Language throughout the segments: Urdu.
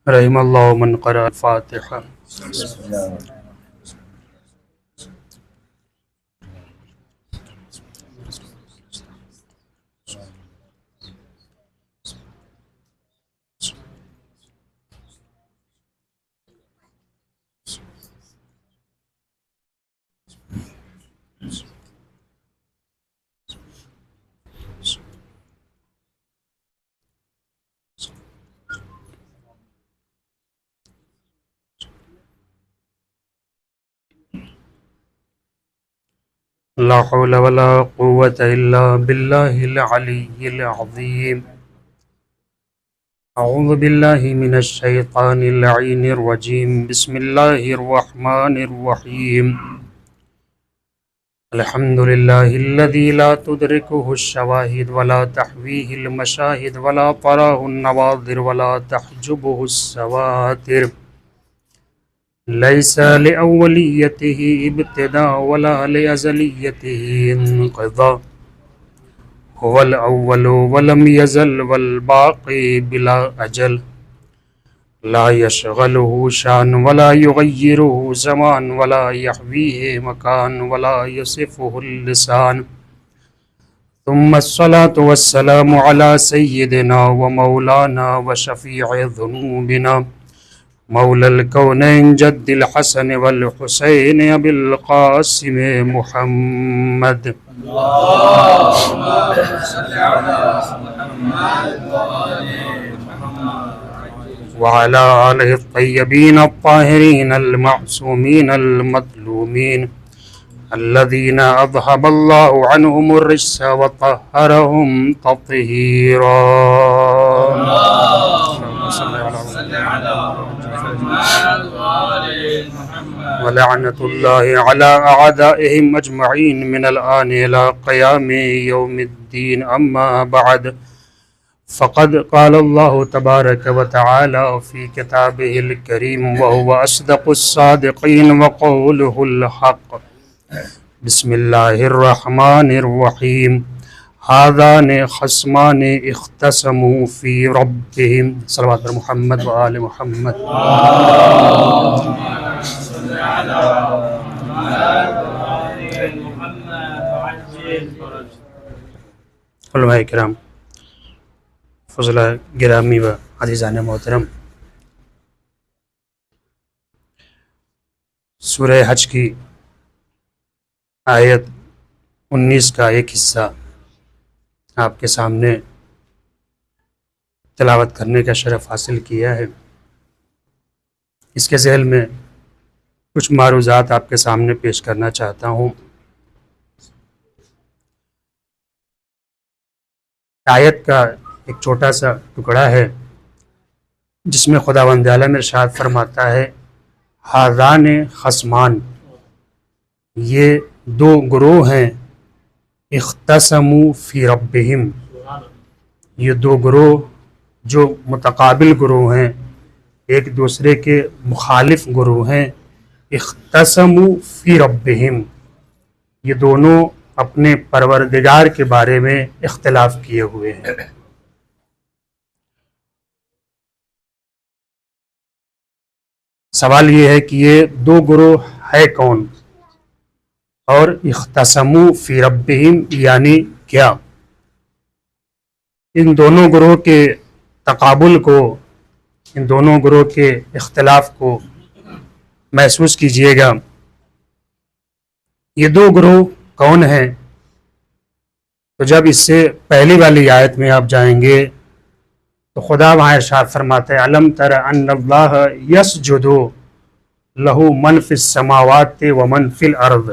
رحم اللہ من قرأ الفاتحہ۔ لا حول ولا قوة إلا بالله العلي العظيم۔ أعوذ بالله من الشيطان اللعين الرجيم، بسم الله الرحمن الرحيم۔ الحمد لله الذي لا تدركه الشواهد ولا تحويه المشاهد ولا تراه النواظر ولا تحجبه السواتر، ليس لأوليته ابتداء ولا لأزليته انقضاء، هو الأول ولم يزل والباقي بلا أجل، لا يشغله شان ولا يغيره زمان ولا يحويه مكان ولا يصفه اللسان، ثم الصلاة والسلام على سيدنا ومولانا وشفيع ذنوبنا مولى الكونين جد الحسن والحسين أبي القاسم محمد، اللهم صل على محمد وآل محمد، وعلى آله الطيبين الطاهرين المعصومين المظلومين الذين أذهب الله عنهم الرجس وطهرهم تطهيرا۔ اللهم صل على محمد وآل محمد، ولعنة الله على أعدائهم أجمعين من الآن إلى قيام يوم الدين، أما بعد، فقد قال الله تبارك وتعالى في كتابه الكريم وهو أصدق الصادقين وقوله الحق، بسم الله الرحمن الرحيم، هذان خصمان اختصموا في ربهم، صلوات محمد وآل محمد۔ اللهم صل على محمد وآل محمد وعجل فرجهم۔ علماء کرام، فضلہ گرامی و عزیزان محترم، سورہ حج کی آیت 19 کا ایک حصہ آپ کے سامنے تلاوت کرنے کا شرف حاصل کیا ہے۔ اس کے ذیل میں کچھ معروضات آپ کے سامنے پیش کرنا چاہتا ہوں۔ آیت کا ایک چھوٹا سا ٹکڑا ہے جس میں خداوند عالم ارشاد فرماتا ہے، ہذان خصمان، یہ دو گروہ ہیں، اختصموا فی ربہم، یہ دو گروہ جو متقابل گروہ ہیں، ایک دوسرے کے مخالف گروہ ہیں، اختصموا فی ربہم، یہ دونوں اپنے پروردگار کے بارے میں اختلاف کیے ہوئے ہیں۔ سوال یہ ہے کہ یہ دو گروہ ہے کون، اور اختصموا فی ربہم یعنی کیا؟ ان دونوں گروہ کے تقابل کو، ان دونوں گروہ کے اختلاف کو محسوس کیجئے گا۔ یہ دو گروہ کون ہیں؟ تو جب اس سے پہلی والی آیت میں آپ جائیں گے تو خدا وہاں ارشاد فرماتا ہے، علم تر ان اللہ یسجد لہ من فی السماوات ومن فی الارض،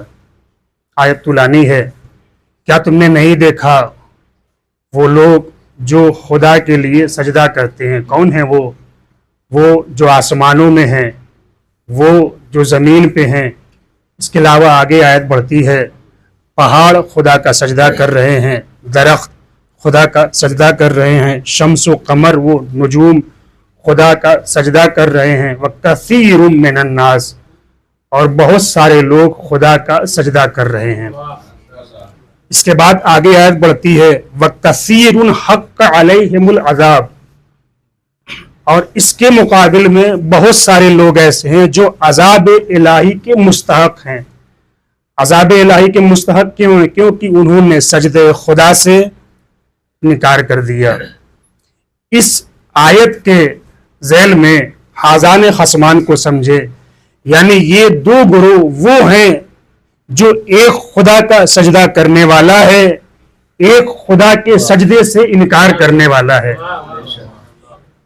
آیت طولانی ہے۔ کیا تم نے نہیں دیکھا وہ لوگ جو خدا کے لیے سجدہ کرتے ہیں؟ کون ہیں وہ جو آسمانوں میں ہیں، وہ جو زمین پہ ہیں۔ اس کے علاوہ آگے آیت بڑھتی ہے، پہاڑ خدا کا سجدہ کر رہے ہیں، درخت خدا کا سجدہ کر رہے ہیں، شمس و قمر وہ نجوم خدا کا سجدہ کر رہے ہیں، وَكَثِيرٌ مِّنَ النَّاسِ، اور بہت سارے لوگ خدا کا سجدہ کر رہے ہیں۔ اس کے بعد آگے آیت بڑھتی ہے، وَكَثِيرٌ حَقَّ عَلَيْهِمُ الْعَذَابُ، اور اس کے مقابل میں بہت سارے لوگ ایسے ہیں جو عذاب الہی کے مستحق ہیں. عذاب الہی کے مستحق کیوں ہیں؟ کیونکہ انہوں نے سجدہ خدا سے انکار کر دیا. اس آیت کے ذیل میں حاضان خصمان کو سمجھے، یعنی یہ دو گروہ وہ ہیں جو ایک خدا کا سجدہ کرنے والا ہے، ایک خدا کے سجدے سے انکار کرنے والا ہے.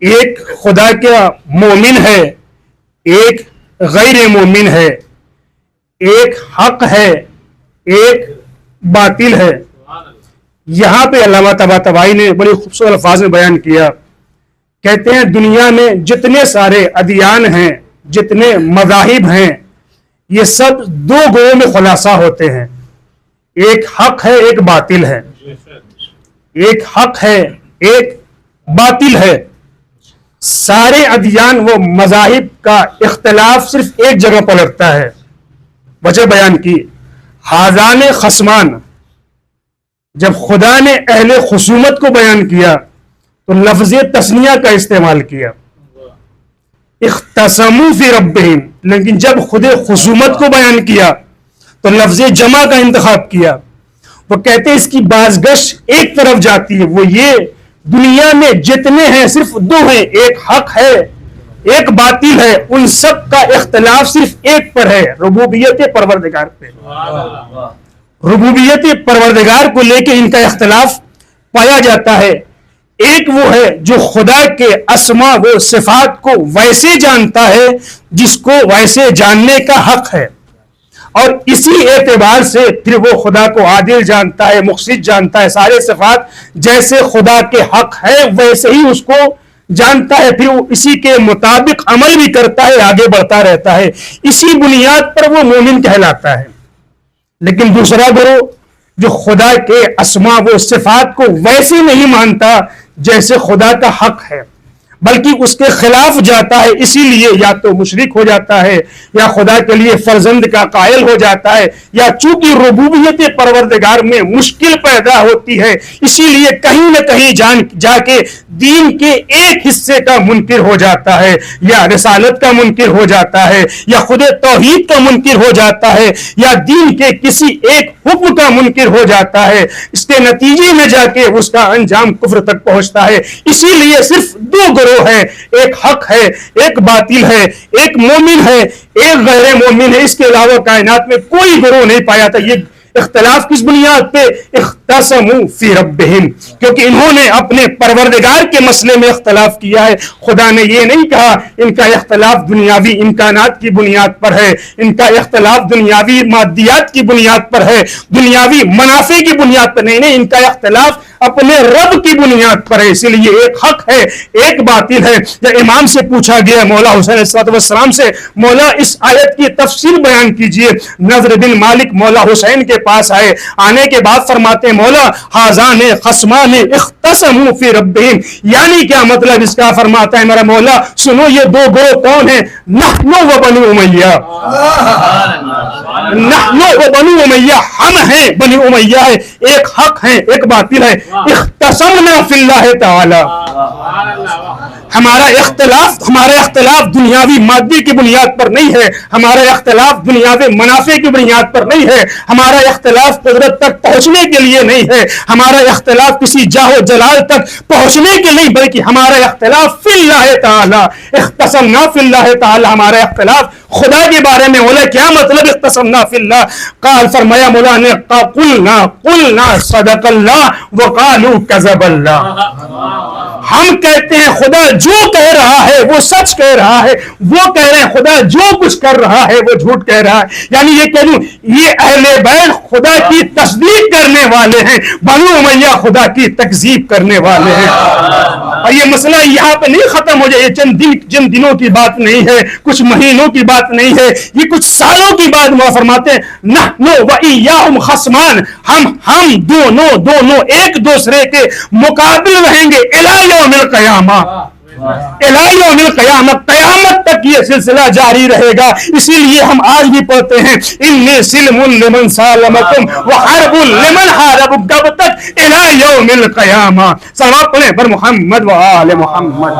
ایک خدا کا مومن ہے، ایک غیر مومن ہے، ایک حق ہے، ایک باطل ہے. یہاں پہ علامہ طباطبائی نے بڑی خوبصورت الفاظ میں بیان کیا، کہتے ہیں دنیا میں جتنے سارے ادیان ہیں، جتنے مذاہب ہیں، یہ سب دو گروہوں میں خلاصہ ہوتے ہیں. ایک حق ہے، ایک باطل ہے. ایک حق ہے، ایک باطل ہے. سارے ادیان و مذاہب کا اختلاف صرف ایک جگہ پر لگتا ہے. وجہ بیان کی، حاضان خصمان، جب خدا نے اہل خصومت کو بیان کیا تو لفظ تثنیہ کا استعمال کیا، اختصموا فی ربہم. لیکن جب خود خصومت کو بیان کیا تو لفظ جمع کا انتخاب کیا. وہ کہتے ہیں اس کی بازگشت ایک طرف جاتی ہے، وہ یہ دنیا میں جتنے ہیں صرف دو ہیں، ایک حق ہے، ایک باطل ہے. ان سب کا اختلاف صرف ایک پر ہے، ربوبیت پروردگار پہ. ربوبیت پروردگار کو لے کے ان کا اختلاف پایا جاتا ہے. ایک وہ ہے جو خدا کے اسماء و صفات کو ویسے جانتا ہے جس کو ویسے جاننے کا حق ہے، اور اسی اعتبار سے پھر وہ خدا کو عادل جانتا ہے، مقسط جانتا ہے. سارے صفات جیسے خدا کے حق ہے ویسے ہی اس کو جانتا ہے، پھر وہ اسی کے مطابق عمل بھی کرتا ہے، آگے بڑھتا رہتا ہے. اسی بنیاد پر وہ مومن کہلاتا ہے. لیکن دوسرا گروہ جو خدا کے اسماء و صفات کو ویسے نہیں مانتا جیسے خدا کا حق ہے، بلکہ اس کے خلاف جاتا ہے، اسی لیے یا تو مشرک ہو جاتا ہے، یا خدا کے لیے فرزند کا قائل ہو جاتا ہے، یا چونکہ ربوبیت پروردگار میں مشکل پیدا ہوتی ہے اسی لیے کہیں نہ کہیں جا کے دین کے ایک حصے کا منکر ہو جاتا ہے، یا رسالت کا منکر ہو جاتا ہے، یا خود توحید کا منکر ہو جاتا ہے، یا دین کے کسی ایک حکم کا منکر ہو جاتا ہے. اس کے نتیجے میں جا کے اس کا انجام کفر تک پہنچتا ہے. اسی لیے صرف دو گروہ ہے، ایک حق ہے، ایک باطل ہے، ایک مومن ہے، ایک غیر مومن ہے. اس کے علاوہ کائنات میں کوئی گروہ نہیں پایا تھا. یہ اختلاف کس بنیاد پہ؟ اختصموا فی ربہم، کیونکہ انہوں نے اپنے پروردگار کے مسئلے میں اختلاف کیا ہے. خدا نے یہ نہیں کہا ان کا اختلاف دنیاوی امکانات کی بنیاد پر ہے، ان کا اختلاف دنیاوی مادیات کی بنیاد پر ہے، دنیاوی منافع کی بنیاد پر نہیں. ان کا اختلاف اپنے رب کی بنیاد پر ہے. اسی لیے ایک حق ہے، ایک باطل ہے. جب امام سے پوچھا گیا مولا حسین علیہ السلام سے، مولا اس آیت کی تفسیر بیان کیجئے. نضر بن مالک مولا حسین کے پاس آئے، آنے کے بعد فرماتے ہیں مولا حاضان خصمان اختصموا فی ربہم، یعنی کیا مطلب اس کا؟ فرماتا ہے میرا مولا سنو یہ دو گروہ کون ہیں؟ نحن و بنو امیہ. نحن و بنو امیہ، ہم ہیں، بنی امیہ ہے. ایک حق ہے، ایک باطل ہے. اختصمنا فی اللہ تعالی. ہمارا اختلاف دنیاوی مادی کی بنیاد پر نہیں ہے، ہمارا اختلاف دنیاوی منافع کی بنیاد پر نہیں ہے، ہمارا اختلاف قدرت تک پہنچنے کے لیے نہیں ہے، ہمارا اختلاف کسی جاہ و جلال تک پہنچنے کے نہیں، بلکہ ہمارا اختلاف فی اللہ تعالی. اختصمنا فی اللہ تعالی، ہمارا اختلاف خدا کے بارے میں. مولا کیا مطلب اختصمنا فی اللہ؟ قال فرمایا مولا نے قلنا صدق اللہ وقالوا کذب اللہ. ہم کہتے ہیں خدا جو کہہ رہا ہے وہ سچ کہہ رہا ہے، وہ کہہ رہے ہیں خدا جو کچھ کر رہا ہے وہ جھوٹ کہہ رہا ہے. یعنی یہ کہہ دوں یہ اہل بیت خدا کی تصدیق کرنے والے ہیں، بنو امیہ خدا کی تکذیب کرنے والے ہیں. اور یہ مسئلہ یہاں پہ نہیں ختم ہو جائے. یہ جن دنوں کی بات نہیں ہے، کچھ مہینوں کی بات نہیں ہے، یہ کچھ سالوں کی بات. وہ فرماتے ہیں نحن و ایاہم خصمان، ہم دونوں ایک دوسرے کے مقابل رہیں گے الی یوم القیامہ. الی یوم القیامت، قیامت تک یہ سلسلہ جاری رہے گا. اسی لیے ہم آج بھی پڑھتے ہیں انی سلم لمن سالمکم وحرب لمن حاربکم. کب تک؟ الی یوم القیامہ. صلوات پڑھیں پر محمد و آل محمد.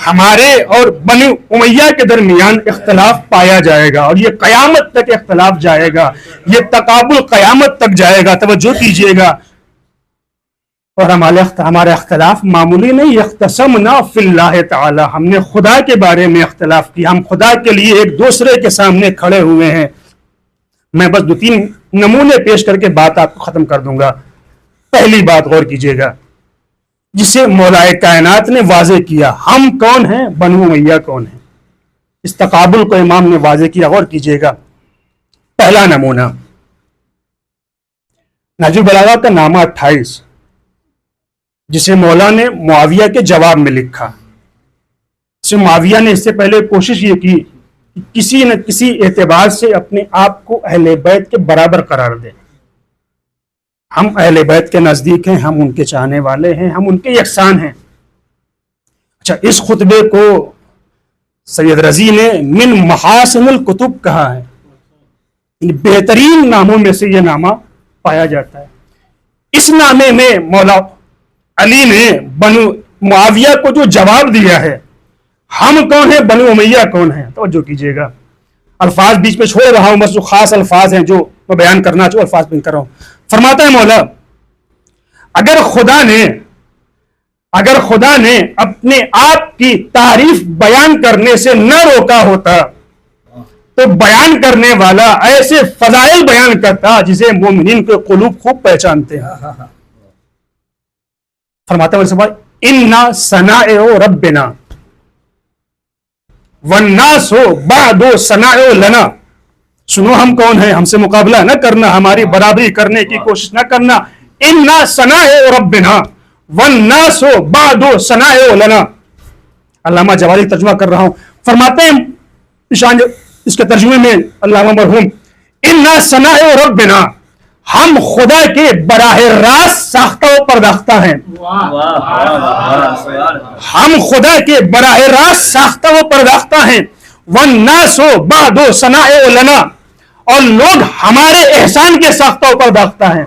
ہمارے اور بنی امیہ کے درمیان اختلاف پایا جائے گا اور یہ قیامت تک اختلاف جائے گا، یہ تقابل قیامت تک جائے گا. توجہ کیجئے گا. اور ہمارے اختلاف معمولی نہیں. اختصمنا فی اللہ تعالی، ہم نے خدا کے بارے میں اختلاف کیا. ہم خدا کے لیے ایک دوسرے کے سامنے کھڑے ہوئے ہیں. میں بس 2-3 نمونے پیش کر کے بات آپ کو ختم کر دوں گا. پہلی بات غور کیجئے گا جسے مولا کائنات نے واضح کیا. ہم کون ہیں؟ بنو امیہ کون ہیں؟ اس تقابل کو امام نے واضح کیا. غور کیجئے گا. پہلا نمونہ نہج البلاغہ کا نامہ 28 جسے مولا نے معاویہ کے جواب میں لکھا. اسے معاویہ نے اس سے پہلے کوشش یہ کی کہ کسی نہ کسی اعتبار سے اپنے آپ کو اہل بیت کے برابر قرار دے. ہم اہل بیت کے نزدیک ہیں، ہم ان کے چاہنے والے ہیں، ہم ان کے یکساں ہیں. اچھا، اس خطبے کو سید رضی نے من محاسن الکتب کہا ہے. بہترین ناموں میں سے یہ نامہ پایا جاتا ہے. اس نامے میں مولا علی نے بنو معاویہ کو جو جواب دیا ہے، ہم کون ہیں، بنو امیہ کون ہیں، توجہ کیجئے گا. الفاظ بیچ میں چھوڑ رہا ہوں، بس جو خاص الفاظ ہیں جو میں بیان کرنا چاہوں الفاظ بیان کر رہا ہوں. فرماتا ہے مولا، اگر خدا نے اپنے آپ کی تعریف بیان کرنے سے نہ روکا ہوتا تو بیان کرنے والا ایسے فضائل بیان کرتا جسے مومنین کے قلوب خوب پہچانتے ہیں. فرماتا ہے اِنَّا صَنَائِعُ رَبِّنَا وَالنَّاسُ بَعْدُ صَنَائِعُ لَنَا. سنو ہم کون ہیں، ہم سے مقابلہ نہ کرنا، ہماری برابری کرنے کی کوشش نہ کرنا. اِنَّا صَنَائِعُ رَبِّنَا وَالنَّاسُ بَعْدُ صَنَائِعُ لَنَا. علامہ جوالی ترجمہ کر رہا ہوں. فرماتے ہیں اس کے ترجمے میں علامہ مرحوم، اِنَّا صَنَائِعُ رَبِّنَا، ہم خدا کے براہ راست ساختہ و پرداختہ ہیں. ہم خدا کے براہ راست ساختہ و پرداختہ ہیں. وَالنَّاسُ بَعْدُ صَنَائِعُ لَنَا، اور لوگ ہمارے احسان کے ساختہ و پرداختہ ہیں.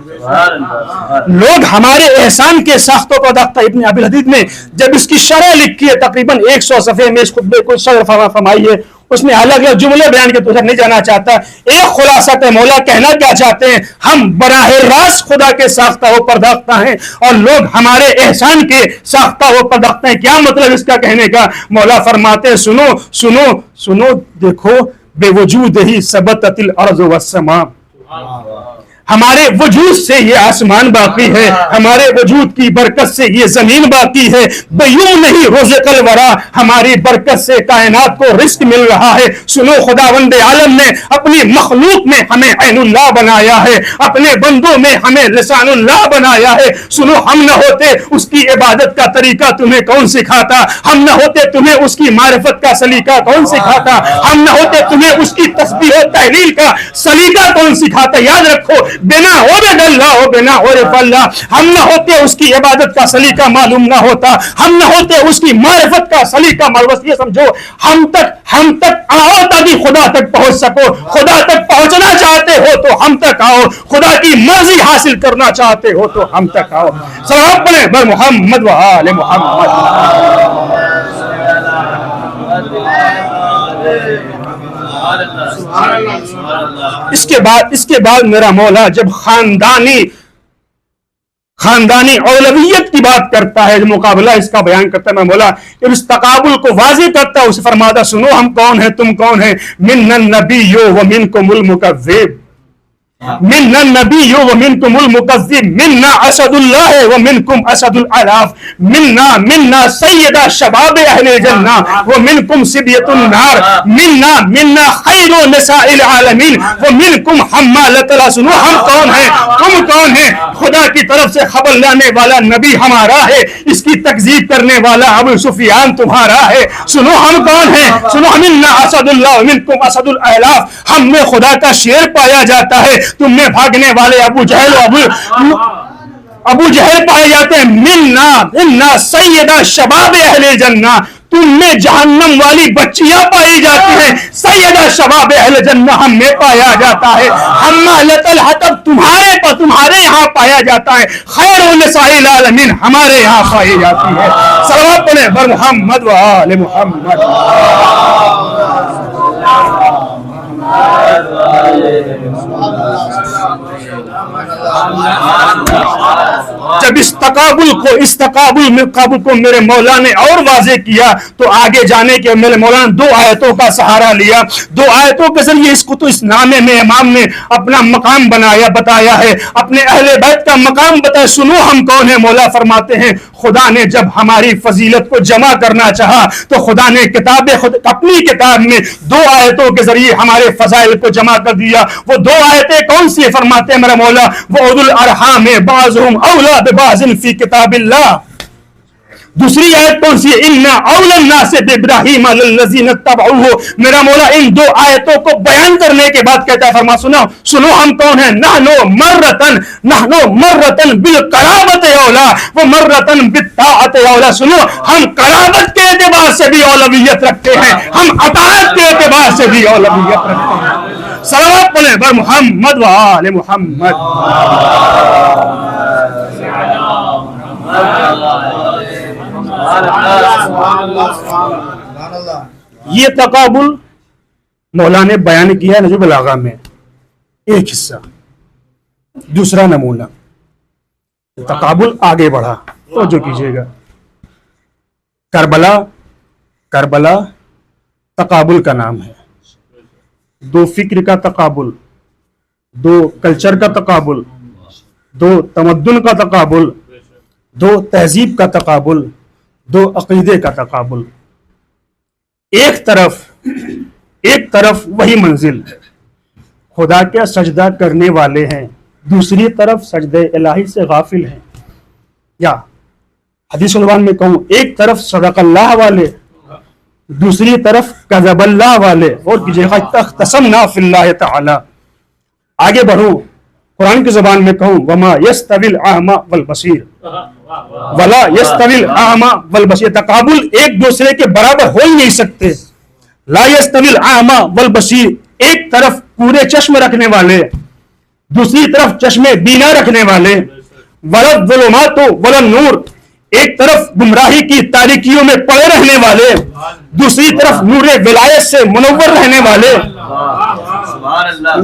لوگ ہمارے احسان کے ساختہ و پرداختہ. ابن ابی الحدید نے جب اس کی شرح لکھی ہے تقریباً 100 صفحے میں اس خطبے کو شرح فرمائی ہے. اس میں الگ الگ جملے بیان کے تو نہیں جانا چاہتا. ایک خلاصہ ہے مولا کہنا کیا چاہتے ہیں، ہم براہ راست خدا کے ساختہ و پرداختہ ہیں اور لوگ ہمارے احسان کے ساختہ و پرداختہ ہیں. کیا مطلب اس کا کہنے کا؟ مولا فرماتے ہیں سنو سنو سنو، دیکھو بے وجود ہی ثبتت الارض والسماء. ہمارے وجود سے یہ آسمان باقی ہے، ہمارے وجود کی برکت سے یہ زمین باقی ہے. بیوں نہیں رزق الورا، ہماری برکت سے کائنات کو رزق مل رہا ہے. سنو، خداوند عالم نے اپنی مخلوق میں ہمیں عین اللہ بنایا ہے، اپنے بندوں میں ہمیں لسان اللہ بنایا ہے. سنو، ہم نہ ہوتے اس کی عبادت کا طریقہ تمہیں کون سکھاتا؟ ہم نہ ہوتے تمہیں اس کی معرفت کا سلیقہ کون سکھاتا؟ ہم نہ ہوتے تمہیں اس کی تسبیح و تحلیل کا سلیقہ کون سکھاتا؟ یاد رکھو، بنا عبد اللہ و بنا عرف اللہ. ہم نہ ہوتے اس کی عبادت کا سلیقہ معلوم نہ ہوتا، ہم نہ ہوتے اس کی معرفت کا سلیقہ معلوم. یہ سمجھو، ہم تک آؤ تاکہ خدا تک پہنچ سکو. خدا تک پہنچنا چاہتے ہو تو ہم تک آؤ، خدا کی مرضی حاصل کرنا چاہتے ہو تو ہم تک آؤ. صلوات پڑھیں بر محمد و آل محمد. اس کے بعد میرا مولا جب خاندانی اولویت کی بات کرتا ہے، مقابلہ اس کا بیان کرتا ہے، میں مولا اس تقابل کو واضح کرتا ہے. اسے فرماتا سنو ہم کون ہیں، تم کون ہیں. من النبی و منکم المکذب. منا النبی ومنکم المکذب منا اسد اللہ ومنکم اسد الالاف منا سید شباب اہل الجنہ ومنکم صبیۃ النار منا خیر نساء العالمین ومنکم حمالۃ الاسنو. ہم کون ہیں؟ تم کون ہیں؟ خدا کی طرف سے خبر لانے والا نبی ہمارا ہے، اس کی تکذیب کرنے والا ابو سفیان تمہارا ہے. سنو ہم کون ہیں، سنو. منا اسد اللہ ومنکم اسد الالاف. ہم میں خدا کا شیر پایا جاتا ہے، تم میں بھاگنے والے ابو جہل پائے جاتے ہیں. منا سیدہ شباب اہل جنہ. تم میں جہنم والی بچیاں پائی جاتی ہیں، سیدہ شباب اہل جنہ ہم میں پایا جاتا ہے. حمالۃ الحطب تمہارے یہاں پایا جاتا ہے. خیر نساء العالمین ہمارے یہاں پائی جاتی ہے. صلوات پڑھیں بر محمد و آل محمد. جب اس تقابل کو میرے مولا نے اور واضح کیا تو آگے جانے کے میرے مولا نے 2 آیتوں کا سہارا لیا. 2 آیتوں کے ذریعے اس کو تو اس نامے میں امام نے اپنا مقام بتایا ہے، اپنے اہل بیت کا مقام بتایا. سنو ہم کون ہیں. مولا فرماتے ہیں خدا نے جب ہماری فضیلت کو جمع کرنا چاہا تو خدا نے اپنی کتاب میں 2 آیتوں کے ذریعے ہمارے فضائل کو جمع کر دیا. وہ 2 آیتیں کون سی؟ فرماتے ہیں میرا مولا وَأُولُو الْأَرْحَامِ بَعْضُهُمْ أَوْلَىٰ بِبَعْضٍ فِي كِتَابِ اللَّهِ. دوسری آیت کون سی ہے؟ اِنَّا أَوْلَى النَّاسِ بِإِبْرَاهِيمَ لَلَّذِينَ اتَّبَعُوهُ. میرا مولا ان 2 آیتوں کو بیان کرنے کے بعد کہتا ہے سنو ہم کون ہیں. نحن مرتن بالقرابت اولا ومرتن بالطاعت اولا. سنو ہم قرابت کے اعتبار سے بھی اولویت رکھتے ہیں، ہم اطاعت کے اعتبار سے بھی اولویت رکھتے ہیں. صلوات پڑھیں بر محمد و آل محمد. یہ تقابل مولا نے بیان کیا ہے نجم البلاغہ میں ایک حصہ. دوسرا نمونہ تقابل آگے بڑھا توجہ کیجئے گا. کربلا تقابل کا نام ہے. 2 فکر کا تقابل، 2 کلچر کا تقابل، 2 تمدن کا تقابل، 2 تہذیب کا تقابل، 2 عقیدے کا تقابل. ایک طرف وہی منزل خدا کا سجدہ کرنے والے ہیں، دوسری طرف سجدہ الہی سے غافل ہیں. یا حدیث زبان میں کہوں ایک طرف صدق اللہ والے، دوسری طرف کذب اللہ والے. اور کیجیے اختصمنا فی اللہ تعالی. آگے بڑھو قرآن کی زبان میں کہوں وما یستوی الاعمی والبصیر ولا یستوی الاعمی والبصیر. تقابل ایک دوسرے کے برابر ہو ہی نہیں سکتے. لا یستوی الاعمی والبصیر، ایک طرف پورے چشم رکھنے والے، دوسری طرف چشمے بینا رکھنے والے. ولا الظلمات ولا النور، ایک طرف گمراہی کی تاریکیوں میں پڑے رہنے والے، دوسری طرف نور ولایت سے منور رہنے والے.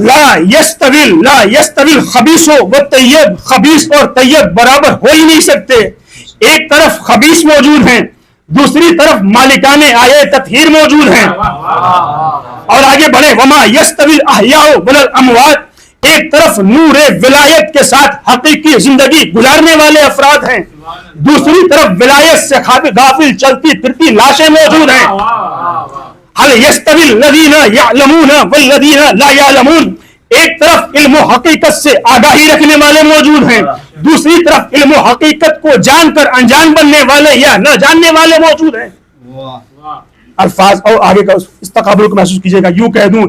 لا یستوی الخبیث والطیب، خبیث اور طیب برابر ہو ہی نہیں سکتے. ایک طرف خبیث موجود ہیں، دوسری طرف مالکان آیے تطہیر موجود ہیں. اور آگے بڑھے وما یستوی الاحیاء ولا الاموات، ایک طرف نور ولایت کے ساتھ حقیقی زندگی گزارنے والے افراد ہیں، دوسری طرف ولایت سے غافل چلتی پھرتی لاشیں موجود ہیں. هل يستوي الذين يعلمون والذين لا يعلمون، ایک طرف علم و حقیقت سے آگاہی رکھنے والے موجود ہیں، دوسری طرف علم و حقیقت کو جان کر انجان بننے والے یا نہ جاننے والے موجود ہیں. الفاظ اور آگے کا اس تقابل کو محسوس کیجئے گا. یوں کہہ دوں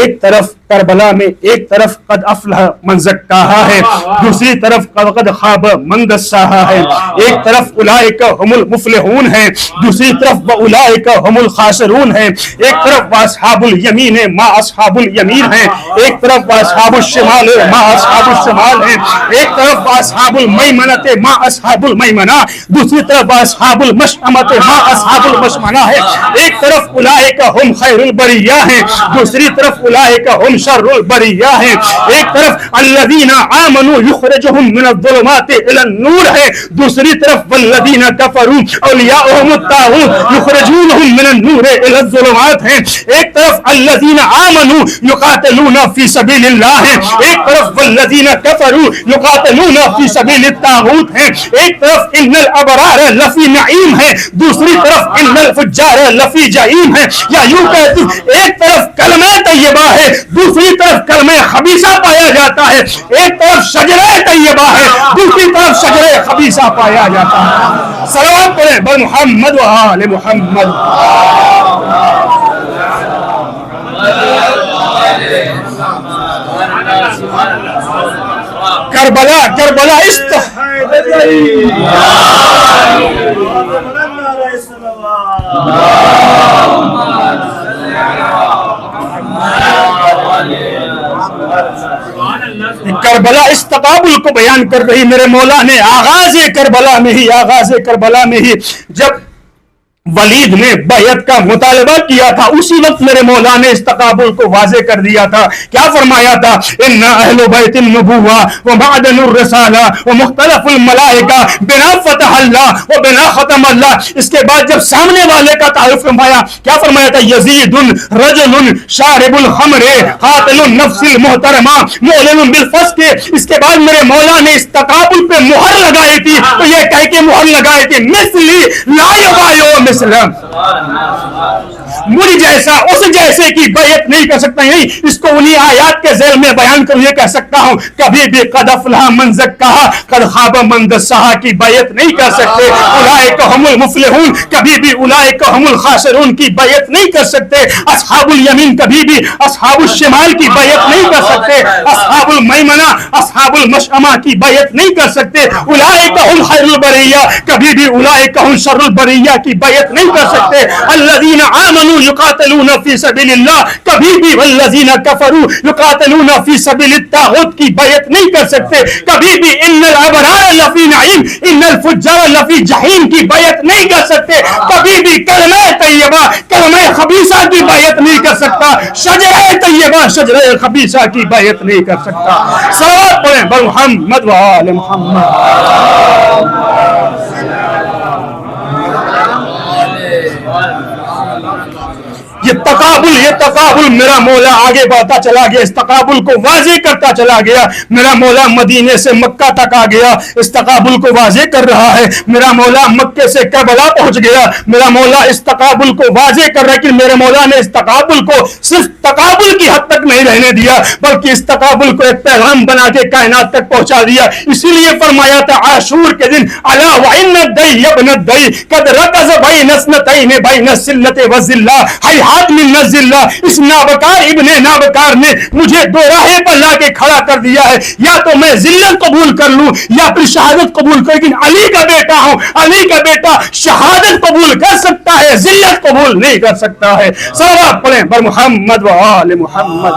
ایک طرف کربلا میں ایک طرف قد افلح من زکاہا ہے، دوسری طرف قد خاب من دساہا ہے. ایک طرف اولئک هم المفلحون ہیں، دوسری طرف واولئک هم الخاسرون ہیں. ایک طرف واصحاب الیمین ما اصحاب الیمین ہیں، ایک طرف واصحاب الشمال ما اصحاب الشمال ہیں، ایک طرف واصحاب المیمنۃ ما اصحاب المیمنہ، دوسری طرف واصحاب المشأمۃ ما اصحاب المشأمہ ہے. ایک طرف اولئک هم خیر البریہ ہیں، دوسری طرف اولئک هم شر البریہ ہیں. ایک طرف الذین آمنوا یخرجہم من الظلمات الی النور ہے، دوسری طرف والذین کفروا اولیاؤہم الطاغوت یخرجونہم من النور الی الظلمات ہیں. ایک طرف الذین آمنوا یقاتلون فی سبیل اللہ ہے، ایک طرف والذین کفروا یقاتلون فی سبیل الطاغوت ہیں. ایک طرف ان الابرار لفی نعیم ہے، دوسری طرف ان الفجار لفی جحیم ہے. یا یوں کہتے ایک طرف کلمہ طیبہ ہے، دوسری طرف کلمہ خبیثہ پایا جاتا ہے. ایک طرف شجرہ طیبہ ہے، دوسری طرف شجرہ خبیثہ پایا جاتا ہے. صلوات پڑھیں بر محمد و آل محمد. کربلا کربلا کربلا استقابل کو بیان کر رہی میرے مولا نے آغاز کربلا میں ہی جب ولید نے بیعت کا مطالبہ کیا تھا، اسی وقت میرے مولا نے اس تقابل کو واضح کر دیا تھا. کیا فرمایا تھا؟ ان اہل بیت النبوہ ومعدن الرسالہ ومختلف الملائکہ بنا فتح اللہ و بنا ختم اللہ. اس کے بعد جب سامنے والے کا تعارف فرمایا، کیا فرمایا تھا؟ یزید رجل شارب الخمر قاتل النفس المحترمہ معلن بالفسق. اس کے بعد میرے مولا نے اس تقابل پہ مہر لگائی تھی، تو یہ کہہ کے مہر لگائی تھی مثلی لا یبایع اسلام، مجھ جیسا اس جیسے کی بیعت نہیں کر سکتا. نہیں، اس کو انہی آیات کے ذیل میں بیان کر یہ کہہ سکتا ہوں کبھی بھی قد افلح من زکاہا قد خاب من دساہا کی بیعت نہیں کر سکتے. اولئک هم المفلحون کبھی بھی اولئک هم الخاسرون کی بیعت نہیں کر سکتے. اصحاب الیمین کبھی بھی اصحاب الشمال کی بیعت نہیں کر سکتے. اصحاب المیمنہ اصحاب المشأمہ کی بیعت نہیں کر سکتے. اولئک هم خیر البریہ کبھی بھی اولئک هم شر البریہ کی بیعت نہیں کر سکتے. الذین آمنوا یقاتلون فی سبیل اللہ کبھی بھی والذین کفروا یقاتلون فی سبیل الطاغوت کی بیعت نہیں کر سکتے. کبھی بھی ان الابرار لفی نعیم ان الفجار لفی جحیم کی بیعت نہیں کر سکتے. کبھی بھی کلمہ طیبہ کلمہ خبیثہ کی بیعت نہیں کر سکتا. شجرہ طیبہ شجرہ خبیثہ کی بیعت نہیں کر سکتا. صلوات پڑھیں بر محمد و آل محمد. یہ تقابل میرا مولا آگے بڑھتا چلا گیا، اس تقابل کو واضح کرتا چلا گیا. میرا مولا مدینے سے مکہ تک آ گیا، اس تقابل کو واضح کر رہا ہے. میرا مولا مکے سے کربلا پہنچ گیا، میرا مولا اس تقابل کو واضح کر رہا ہے. کہ میرے مولا نے اس تقابل کو صرف تقابل کی حد تک نہیں رہنے دیا، بلکہ اس تقابل کو ایک پیغام بنا کے کائنات تک پہنچا دیا. اسی لیے فرمایا تھا عاشور کے دن الا وان الدی ابن الدی قد رکز بین اثنتین بین السلۃ والذلہ ہیہات من الذلہ. اس نابکار ابن نابکار نے مجھے دو راہیں پر لا کے کھڑا کر دیا ہے، یا تو میں ذلت قبول کر لوں یا پھر شہادت قبول کر. لیکن علی کا بیٹا ہوں، علی کا بیٹا شہادت قبول کر سکتا ہے، ذلت قبول نہیں کر سکتا ہے. صلوات پڑھیں بر محمد و آل محمد.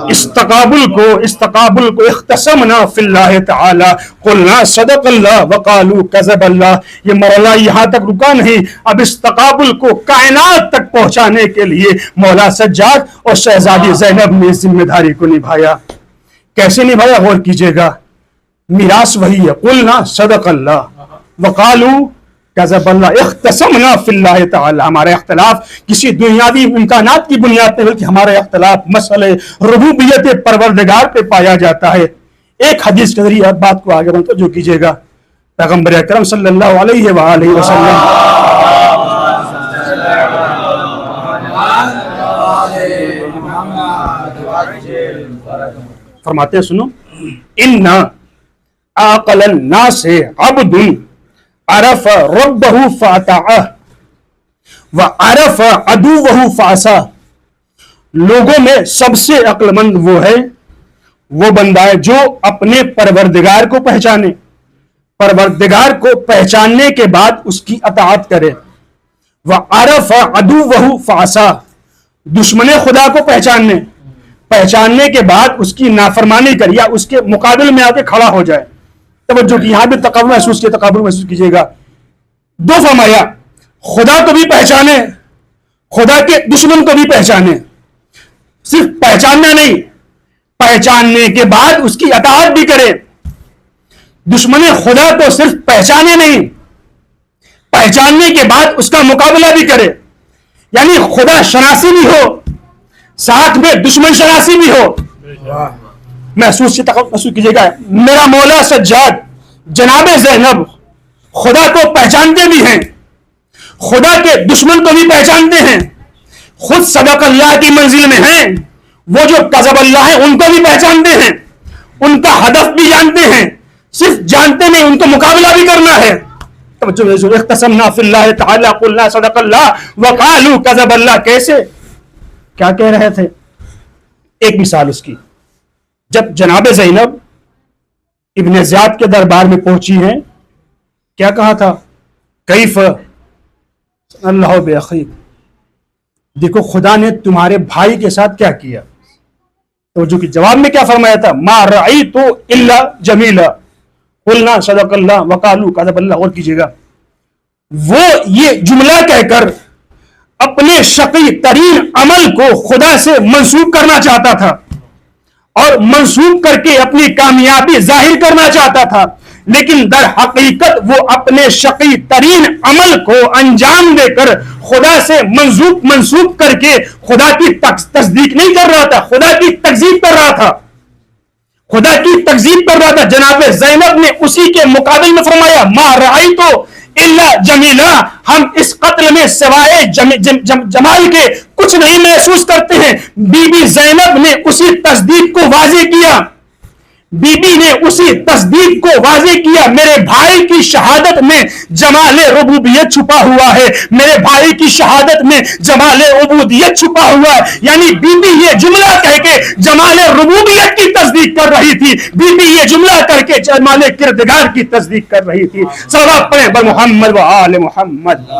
اس تقابل کو اختصمنا فی اللہ تعالی قلنا صدق اللہ وقالوا کذب اللہ. یہ مولا یہاں تک رکا نہیں، اب اس تقابل کو کائنات تک پہنچانے کے لیے مولا سجاد اور شہزادی زینب نے اس ذمہ داری کو نبھایا. کیسے نبھایا غور کیجئے گا. میراث وہی ہے، قلنا صدق اللہ وقالوا کذب اللہ. اختصمنا فی اللہ تعالی. ہمارا اختلاف کسی دنیاوی امکانات کی بنیاد پہ بلکہ ہمارا اختلاف مسئلہ ربوبیت پروردگار پہ پایا جاتا ہے. ایک حدیث کے ذریعے بات کو آگے توجہ کیجیے گا. پیغمبر اکرم صلی اللہ علیہ وآلہ وسلم فرماتے ہیں، سنو، ان عاقل الناس عبد عرف ربہ فاتعہ وعرف عدوہ فعصا. لوگوں میں سب سے عقل مند وہ ہے، وہ بندہ ہے جو اپنے پروردگار کو پہچانے، پروردگار کو پہچاننے کے بعد اس کی اطاعت کرے. وعرف عدوہ فعصا. دشمن خدا کو پہچاننے کے بعد اس کی نافرمانی کر یا اس کے مقابل میں آ کے کھڑا ہو جائے. توجہ کی یہاں بھی تقابل محسوس کیجیے گا. دو فرمایا خدا کو بھی پہچانے, خدا کے دشمن کو بھی پہچانے. صرف پہچاننا نہیں, پہچاننے کے بعد اس کی اطاعت بھی کرے. دشمن خدا کو صرف پہچانے نہیں, پہچاننے کے بعد اس کا مقابلہ بھی کرے. یعنی خدا شناسی بھی ہو, ساتھ میں دشمن شناسی بھی ہو. محسوس کیجیے گا, میرا مولا سجاد جناب زینب خدا کو پہچانتے بھی ہیں, خدا کے دشمن کو بھی پہچانتے ہیں, خود صدق اللہ کی منزل میں ہیں. وہ جو کذب اللہ ہے ان کو بھی پہچانتے ہیں, ان کا ہدف بھی جانتے ہیں. صرف جانتے نہیں, ان کو مقابلہ بھی کرنا ہے. اختصمنا فی اللہ تعالی قلنا صدق اللہ وقالوا کذب اللہ. کیسے, کیا کہہ رہے تھے؟ ایک مثال اس کی, جب جناب زینب ابن زیاد کے دربار میں پہنچی ہیں, کیا کہا تھا؟ کیف اللہ بأخیک, دیکھو خدا نے تمہارے بھائی کے ساتھ کیا کیا. تو جو کہ جواب میں کیا فرمایا تھا؟ ما رأیت الا جمیلا قلنا صدق اللہ وقالوا کذب اللہ. اور کیجیے گا, وہ یہ جملہ کہہ کر اپنے شقی ترین عمل کو خدا سے منسوب کرنا چاہتا تھا, اور منسوب کر کے اپنی کامیابی ظاہر کرنا چاہتا تھا. لیکن در حقیقت وہ اپنے شقی ترین عمل کو انجام دے کر خدا سے منسوب کر کے خدا کی تصدیق نہیں کر رہا تھا, خدا کی تکذیب کر رہا تھا, خدا کی تکذیب کر رہا تھا. جناب زینب نے اسی کے مقابل میں فرمایا ما رأیت الا جمیلا, ہم اس قتل میں سوائے جمال کے کچھ نہیں محسوس کرتے ہیں. بی بی زینب نے اسی تصدیق کو واضح کیا, بی بی نے اسی تصدیق کو واضح کیا. میرے بھائی کی شہادت میں جمال ربوبیت چھپا ہوا ہے, میرے بھائی کی شہادت میں جمال عبودیت چھپا ہوا ہے. یعنی بی بی یہ جملہ کہہ کے جمال ربوبیت کی تصدیق کر رہی تھی, بی بی یہ جملہ کر کے جمال کردگار کی تصدیق کر رہی تھی. صلوات پڑھیں بر محمد و آل محمد.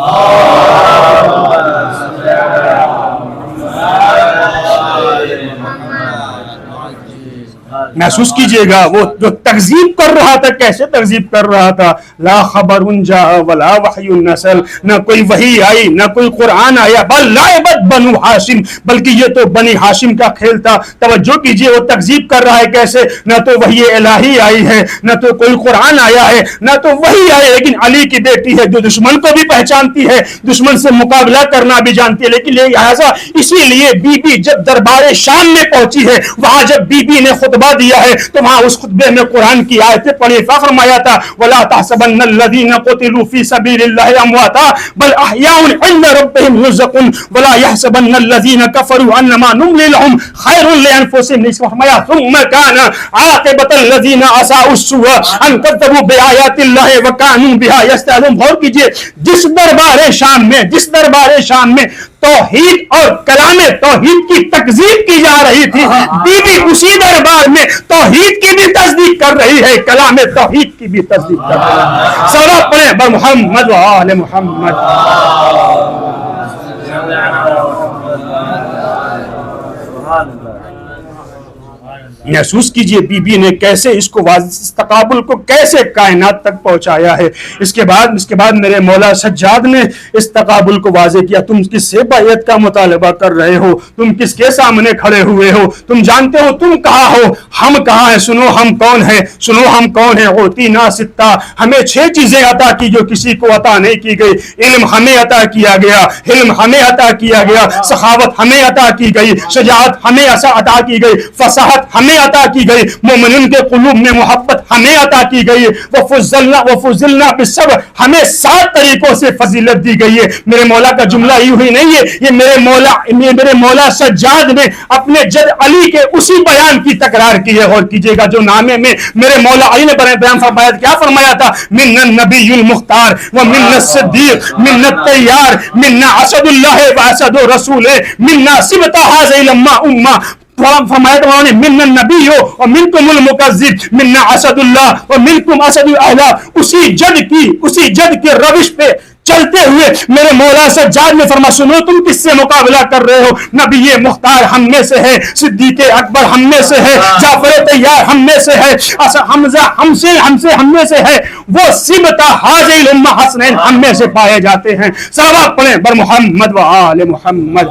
محسوس کیجئے گا وہ جو تکذیب کر رہا تھا, کیسے تکذیب کر رہا تھا. لا خبر جاء ولا وحی نزل, نہ کوئی وحی آئی نہ کوئی قرآن آیا. بل لعبت بنو ہاشم, بلکہ یہ تو بنی ہاشم کا کھیل تھا. توجہ کیجئے, وہ تکذیب کر رہا ہے کیسے, نہ تو وحی الہی آئی ہے, نہ تو کوئی قرآن آیا ہے, نہ تو وحی آئی, لیکن علی کی بیٹی ہے جو دشمن کو بھی پہچانتی ہے, دشمن سے مقابلہ کرنا بھی جانتی ہے. لیکن لہذا اسی لیے بی بی جب دربار شام میں پہنچی ہے, وہاں جب بی بی نے خطبہ دیا ہے تو وہاں اس خطبے میں قرآن کی آیتیں پڑھی. فرمایا تھا ولا تحسبن الذين قتلوا في سبيل الله امواتا بل احياء عند ربهم يرزقون ولا يحسبن الذين كفروا انما نملي لهم خير لانفسهم. فرمایا ثم كان عاقبة الذين اساءوا السوء ان كذبوا بآيات الله وكانوا بها يستهزئون. غور کیجئے, جس دربار شام میں توحید اور کلام توحید کی تکذیب کی جا رہی تھی, بی بی اسی دربار میں توحید کی بھی تصدیق کر رہی ہے, کلام توحید کی بھی تصدیق کر رہی ہے. صلوات پڑھیں بر محمد و آل محمد. محسوس کیجئے بی بی نے کیسے اس کو اس تقابل کو کیسے کائنات تک پہنچایا ہے. اس کے بعد میرے مولا سجاد نے اس تقابل کو واضح کیا. تم کس سے بیعت کا مطالبہ کر رہے ہو, تم کس کے سامنے کھڑے ہوئے ہو, تم جانتے ہو تم کہاں ہو, ہم کہاں ہیں, سنو ہم کون ہیں, سنو ہم کون ہیں. اوتینا ستہ, ہمیں 6 چیزیں عطا کی جو کسی کو عطا نہیں کی گئی. علم ہمیں عطا کیا گیا, علم ہمیں عطا کیا گیا, سخاوت ہمیں عطا کی گئی, شجاعت ہمیں عطا کی گئی, فصاحت ہمیں عطا کی گئی, مومنین کے قلوب میں محبت ہمیں عطا کی گئی, وفضلنا بالصبر, ہمیں 7 طریقوں سے فضیلت دی گئی ہے. میرے مولا کا جملہ یوں ہی نہیں ہے, یہ میرے مولا سجاد نے اپنے جد علی کے اسی بیان کی تکرار کی ہے. اور کیجئے گا جو نامے میں میرے مولا علی نے بیان فرمایا, کیا فرمایا تھا, من النبی المختار ومن الصدیق من الطیار منا اسد اللہ واسد رسول منا سبط هذه الامه. فرمایا تھا انہوں نے من النبی و منکم المکذب منا اسد اللہ و منکم اسد الاعلی. اسی جد کے روش پہ چلتے ہوئے میرے مولا سجاد نے فرمایا سنو تم کس سے مقابلہ کر رہے ہو؟ نبی مختار ہم میں سے ہے، صدیق اکبر ہم میں سے ہے، جعفر طیار ہم میں سے ہے، حمزہ ہم میں سے ہے، وہ سبتا حاضی الامہ حسنین ہم میں سے پائے جاتے ہیں۔ صلوات پڑھیں بر محمد و آل محمد۔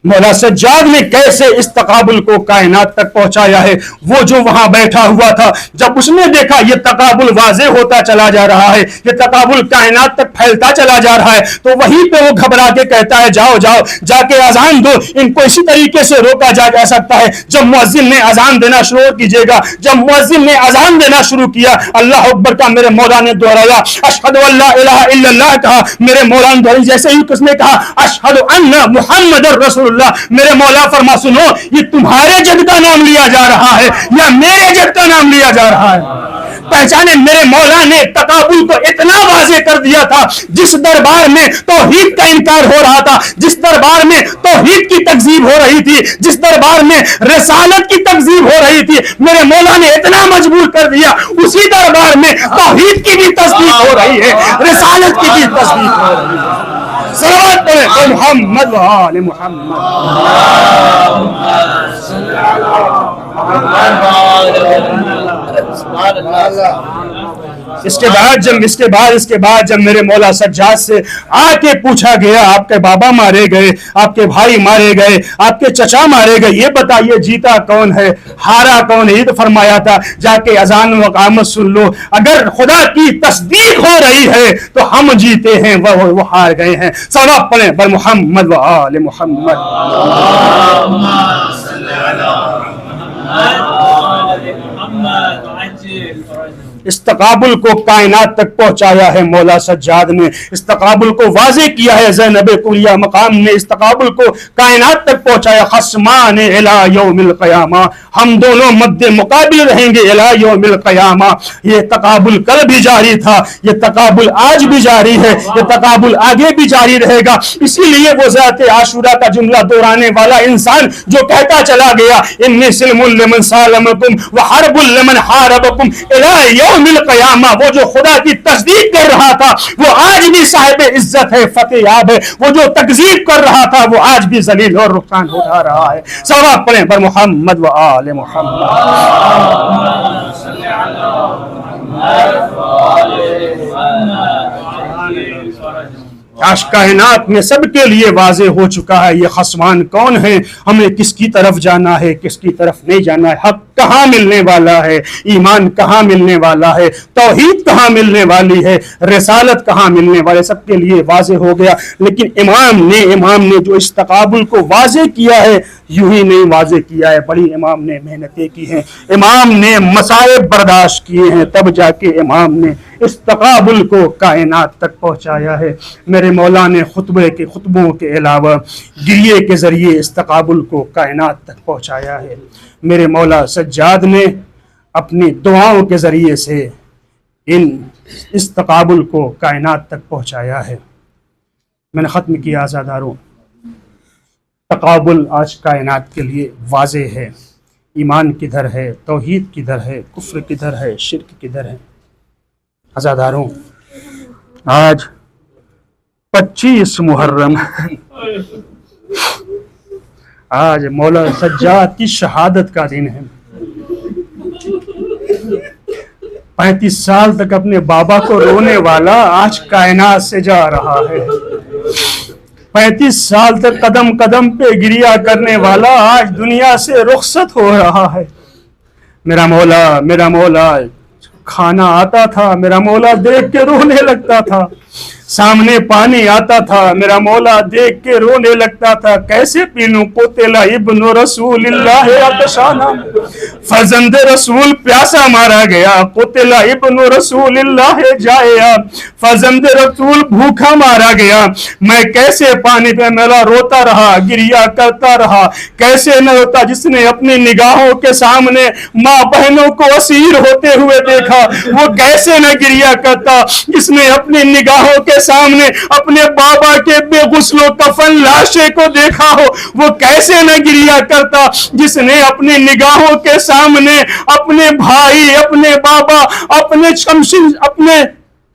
مولا سجاد نے کیسے اس تقابل کو کائنات تک پہنچایا ہے۔ وہ جو وہاں بیٹھا ہوا تھا، جب اس نے دیکھا یہ تقابل واضح ہوتا چلا جا رہا ہے، یہ تقابل کائنات تک پھیلتا چلا جا رہا ہے، تو وہیں پہ وہ گھبرا کے کہتا ہے جاؤ جاؤ جا کے اذان دو۔ ان کو اسی طریقے سے روکا جا سکتا ہے۔ جب مؤذن نے اذان دینا شروع کیجیے گا، جب مؤذن نے اذان دینا شروع کیا، اللہ اکبر کا میرے مولا نے دہرایا، اشہد ان لا الہ الا اللہ کہا، میرے مولا نے دہرایا، جیسے ہی اس نے کہا اشہد ان محمد رسول اللہ، میرے مولا فرما سنو یہ تمہارے جد کا نام لیا جا رہا ہے یا میرے جد کا نام لیا جا رہا ہے؟ پہچانے میرے مولا نے تقابل کو اتنا واضح کر دیا تھا، جس دربار میں توحید کا انکار ہو رہا تھا، جس دربار میں توحید کی تکذیب ہو رہی تھی، جس دربار میں رسالت کی تکذیب ہو رہی تھی، میرے مولا نے اتنا مجبور کر دیا، اسی دربار میں توحید کی بھی تصدیق ہو رہی ہے، رسالت کی بھی تصدیق ہو رہی ہے۔ صلوات پڑھیں محمد و آل محمد۔ اس کے بعد جب میرے مولا سجاد سے آ کے پوچھا گیا آپ کے بابا مارے گئے، آپ کے بھائی مارے گئے، آپ کے چچا مارے گئے، یہ بتائیے جیتا کون ہے، ہارا کون ہے؟ یہ تو فرمایا تھا جا کے اذان و اقامت سن لو، اگر خدا کی تصدیق ہو رہی ہے تو ہم جیتے ہیں، وہ ہار گئے ہیں۔ صلوات پڑھیں بر محمد و آل محمد۔ اس تقابل کو کائنات تک پہنچایا ہے مولا سجاد نے، اس تقابل کو واضح کیا ہے زینب کلیہ مقام نے، اس تقابل کو کائنات تک پہنچایا۔ خصمان الی یوم القیامہ، ہم دونوں مد مقابل رہیں گے الی یوم القیامہ۔ یہ تقابل کل بھی جاری تھا، یہ تقابل آج بھی جاری ہے، یہ تقابل آگے بھی جاری رہے گا۔ اسی لیے وہ ذات عاشورہ کا جملہ دہرانے والا انسان جو کہتا چلا گیا انی سلم لمن سالمکم وحرب لمن حاربکم الی یوم القیامہ، وہ جو خدا کی تصدیق کر رہا تھا وہ آج بھی صاحب عزت ہے، فتح یاب ہے، وہ جو تکذیب کر رہا تھا وہ آج بھی ذلیل اور رخسان اٹھا رہا ہے۔ صلوات پڑھیں بر محمد و آل محمد۔ آج کائنات میں سب کے لیے واضح ہو چکا ہے یہ خصمان کون ہیں، ہمیں کس کی طرف جانا ہے، کس کی طرف نہیں جانا ہے، حق کہاں ملنے والا ہے، ایمان کہاں ملنے والا ہے، توحید کہاں ملنے والی ہے، رسالت کہاں ملنے والے، سب کے لیے واضح ہو گیا۔ لیکن امام نے جو اس تقابل کو واضح کیا ہے یوں ہی نہیں واضح کیا ہے، بڑی امام نے محنتیں کی ہیں، امام نے مصائب برداشت کیے ہیں، تب جا کے امام نے اس تقابل کو کائنات تک پہنچایا ہے۔ میرے مولا نے خطبوں کے علاوہ گریے کے ذریعے اس تقابل کو کائنات تک پہنچایا ہے۔ میرے مولا سجاد نے اپنی دعاؤں کے ذریعے سے اس تقابل کو کائنات تک پہنچایا ہے۔ میں نے ختم کیا عزاداروں، تقابل آج کائنات کے لیے واضح ہے، ایمان کدھر ہے، توحید کدھر ہے، کفر کدھر ہے، شرک کدھر ہے۔ عزاداروں آج 25 محرم، آج مولا سجاد کی شہادت کا دن ہے۔ 35 سال تک اپنے بابا کو رونے والا آج کائنات سے جا رہا ہے۔ 35 سال تک قدم قدم پہ گریا کرنے والا آج دنیا سے رخصت ہو رہا ہے۔ میرا مولا کھانا آتا تھا، میرا مولا دیکھ کے رونے لگتا تھا، سامنے پانی آتا تھا، میرا مولا دیکھ کے رونے لگتا تھا، کیسے پی لوں قتل ابن رسول اللہ عطشانا فرزند رسول پیاسا مارا گیا، قتل ابن رسول اللہ جائیا، فرزند رسول بھوکا مارا گیا، میں کیسے پانی پہ میرا روتا رہا، گریا کرتا رہا، کیسے نہ ہوتا جس نے اپنی نگاہوں کے سامنے ماں بہنوں کو اسیر ہوتے ہوئے دیکھا، وہ کیسے نہ گریا کرتا جس نے اپنی نگاہوں کے سامنے اپنے بابا کے بے غسل و کفن لاشے کو دیکھا ہو، وہ کیسے نہ گریا کرتا جس نے اپنی نگاہوں کے سامنے اپنے بھائی، اپنے بابا، اپنے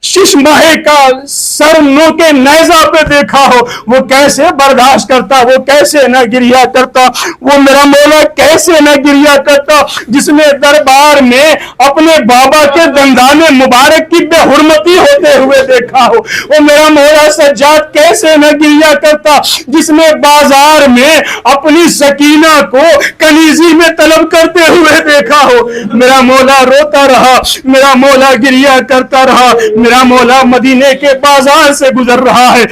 شش ماہے کا سر نو کے نیزہ پہ دیکھا ہو، وہ کیسے برداشت کرتا، وہ کیسے نہ گریا کرتا، وہ میرا مولا کیسے نہ گریا کرتا جس نے دربار میں اپنے بابا کے دندان مبارک کی بے حرمتی ہوتے ہوئے دیکھا ہو، وہ میرا مولا سجاد کیسے نہ گریا کرتا جس نے بازار میں اپنی سکینہ کو کنیزی میں طلب کرتے ہوئے دیکھا ہو، میرا مولا روتا رہا، میرا مولا گریا کرتا رہا، میرا مولا مدینے کے بازار سے گزر رہا ہے،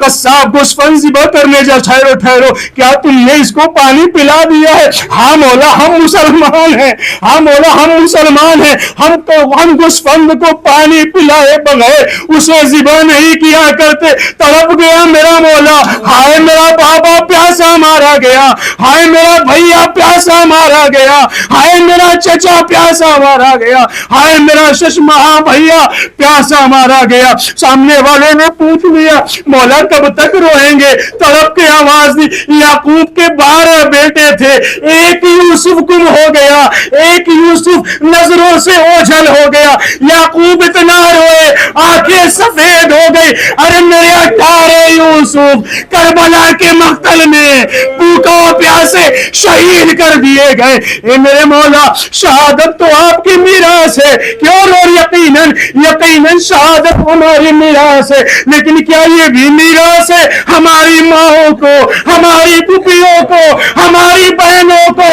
قصاب گوسفند ذبح کرنے جا، ٹھہرو ٹھہرو، کیا تم نے اس کو پانی پلا دیا ہے؟ ہاں مولا ہم مسلمان ہیں، ہاں مولا ہم مسلمان ہیں، ہم گوسفند کو پانی پلائے بغیر اسے ذبح نہیں کیا کرتے۔ تڑپ گیا میرا مولا، ہائے میرا بابا پیاسا مارا گیا، ہائے میرا بھیا پیاسا مارا گیا، ہائے میرا چچا پیاسا مارا گیا، ہائے میرا ششمہا بھیا پیاسا مارا گیا۔ سامنے والے نے پوچھ لیا مولا کب تک روئیں گے؟ تڑپ کے آواز دی، یعقوب کے 12 بیٹے تھے، ایک یوسف گم ہو گیا، ایک یوسف نظروں سے اوجھل ہو گیا، یعقوب اتنا روئے آنکھیں سفید ہو گئی، ارے میرے 18 یوسف کربلا کے مقتل میں بھوکا پیاسے شہید کر دیے گئے۔ اے میرے مولا شہادت تو آپ کی میراث ہے، کیوں اور یقیناً شہادت ہماری میراث ہے، لیکن کیا یہ بھی میراث ہے ہماری ماں کو، ہماری پھوپھیوں کو، ہماری بہنوں کو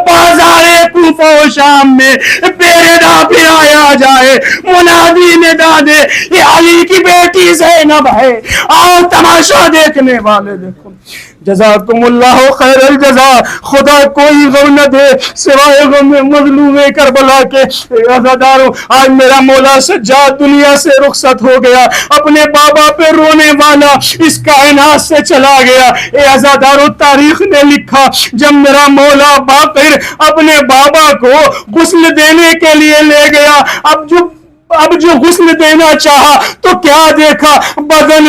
بازار کوفہ و شام میں پیردا پھرایا جائے، منادی ندا دے یہ علی کی بیٹی زینب ہے، آؤ تماشا دیکھنے والے دیکھو۔ جزاکم اللہ خیر الجزا، خدا کوئی غم نہ دے سوائے غم مظلوم کربلا کے۔ عزاداروں آج میرا مولا سجاد دنیا سے رخصت ہو گیا، اپنے بابا پہ رونے والا اس کائنات سے چلا گیا۔ اے عزاداروں تاریخ نے لکھا جب میرا مولا باقر اپنے بابا کو غسل دینے کے لیے لے گیا، اب جو غسل دینا چاہا تو کیا دیکھا، بدن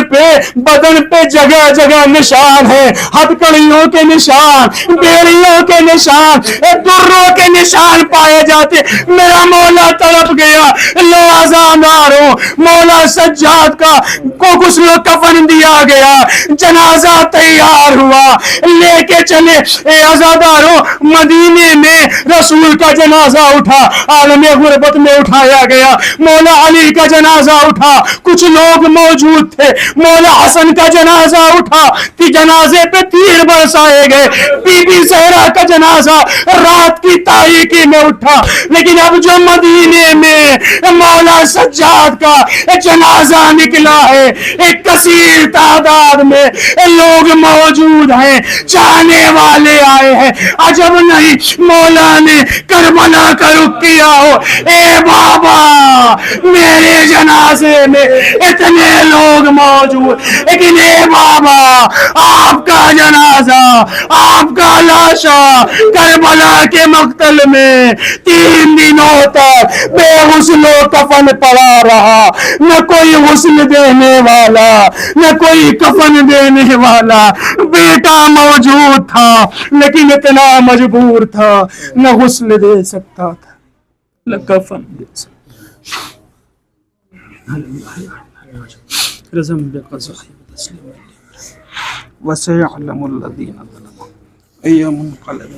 پہ جگہ جگہ نشان ہے، ہتھکڑیوں کے نشان، بیڑیوں کے نشان، دروں کے نشان پائے جاتے۔ میرا مولا تڑپ گیا۔ لو عزاداروں مولا سجاد کو غسل و کفن دیا گیا، جنازہ تیار ہوا، لے کے چلے۔ اے عزاداروں مدینے میں رسول کا جنازہ اٹھا، عالم غربت میں اٹھایا گیا، مولا علی کا جنازہ اٹھا، کچھ لوگ موجود تھے، مولا حسن کا جنازہ اٹھا، جنازے پہ تیر برسائے گئے، بی بی زہرا کا جنازہ رات کی تاریکی میں اٹھا، لیکن اب جو مدینے میں مولا سجاد کا جنازہ نکلا ہے، ایک کثیر تعداد میں لوگ موجود ہیں، چاہنے والے آئے ہیں، عجب نہیں مولا نے کربلا کا رخ کیا ہو۔ اے بابا میرے جنازے میں اتنے لوگ موجود، لیکن اے بابا آپ کا جنازہ، آپ کا لاشا کربلا کے مقتل میں 3 دنوں تک بے غسل و کفن پڑا رہا، نہ کوئی غسل دینے والا، نہ کوئی کفن دینے والا۔ بیٹا موجود تھا لیکن اتنا مجبور تھا، نہ غسل دے سکتا تھا نہ کفن دے سکتا۔ رزم بقضاء وتسليم وسيعلم الذين ظلموا أي منقلب